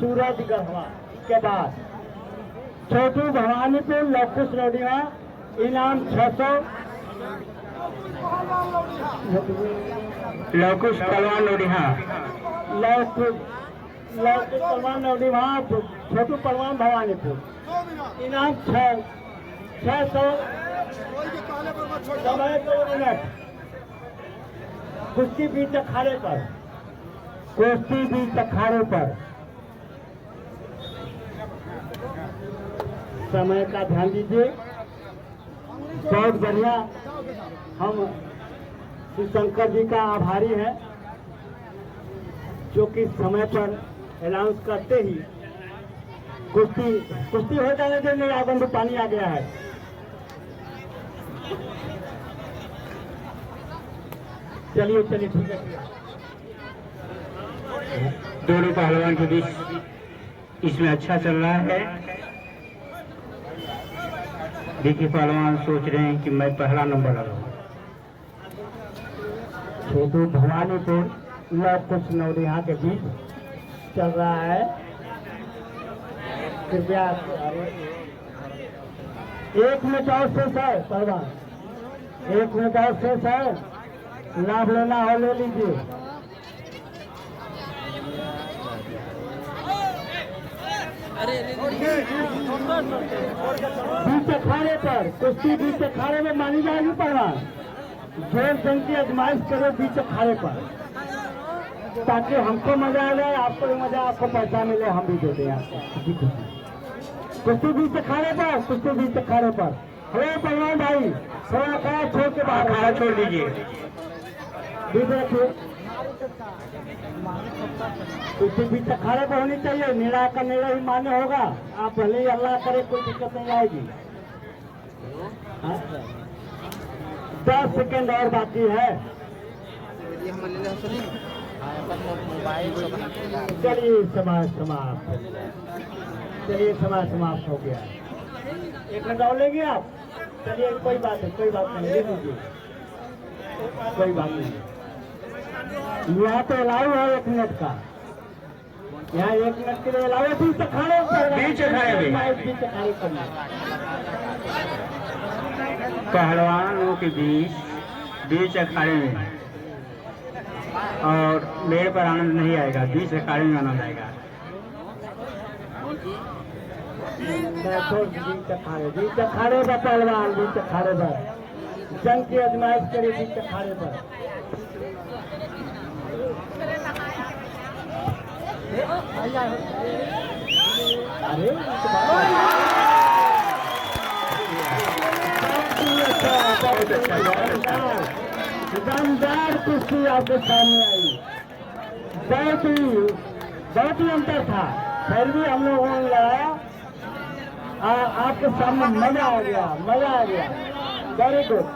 सूरज गढ़वा के बाद छोटू भवानीपुर लवकुश नोडिया इनाम 600। लवकुश पहलवान नोडिहा लवकुश पहलवान नोडिया छोटू पहलवान भवानीपुर इनाम 600। समय 2 मिनट। कुश्ती बीच अखाड़े पर, कुश्ती बीच अखाड़े पर समय का ध्यान दीजिए। बहुत बढ़िया। हम श्री शंकर जी का आभारी हैं जो कि समय पर अनाउंस करते ही कुश्ती हो जाने से मेरा बंधु पानी आ गया है। चलिए चलिए ठीक है। दोनों पहलवान के बीच इसमें अच्छा चल रहा है। देखिए पहलवान सोच रहे हैं कि मैं पहला नंबर लगाऊं। छोटू भवानीपुर लवकुश नोडिया के बीच चल रहा है। कृपया 1 मिनट और शेष है पहलवान, 1 मिनट और शेष है। लाभ लेना हो ले लीजिए। बीच अखाड़े पर कुश्ती बीच अखाड़े में मानी जाएगी पहलवान। जोर जंग की आजमाइश करो बीच अखाड़े पर, ताकि हमको मजा आ जाए, आपको भी मजा, आपको पैसा मिले, हम भी देते हैं आपको। कुश्ती बीच अखाड़े पर, कुश्ती बीच अखाड़े पर। हेलो पहलवान भाई, थोड़ा अखाड़ा छोड़ के बाहर अखाड़ा छोड़ दीजिए। बीच रखिए। कुश्ती बीच अखाड़े पर होनी चाहिए। निरा का निरा ही मान्य होगा। आप भले ही अल्लाह करे, कोई दिक्कत नहीं आएगी। 10 सेकेंड और बाकी है। चलिए समाज समाप्त, चलिए समाज समाप्त हो गया। 1 मिनट और लेंगे आप? चलिए कोई बात नहीं, कोई बात नहीं, ले लीजिए, कोई बात नहीं। यहाँ तो अलाउ है 1 मिनट का, यहाँ 1 मिनट के लिए अलाउ है। बीच अखाड़े करना पहलवानों के बीच अखाड़े में, और मेरे पर आनंद नहीं आएगा, बीच अखाड़े में आनंद आएगा। बीच अखाड़े पर पहलवान, बीच अखाड़े पर जंग की आजमाइश करे बीच अखाड़े पर। अरे शानदार कुश्ती आपके सामने आई। बहुत ही अंतर था, फिर भी हम लोगों ने लड़ाया। आपके सामने मजा आ गया, मजा आ गया। Very good.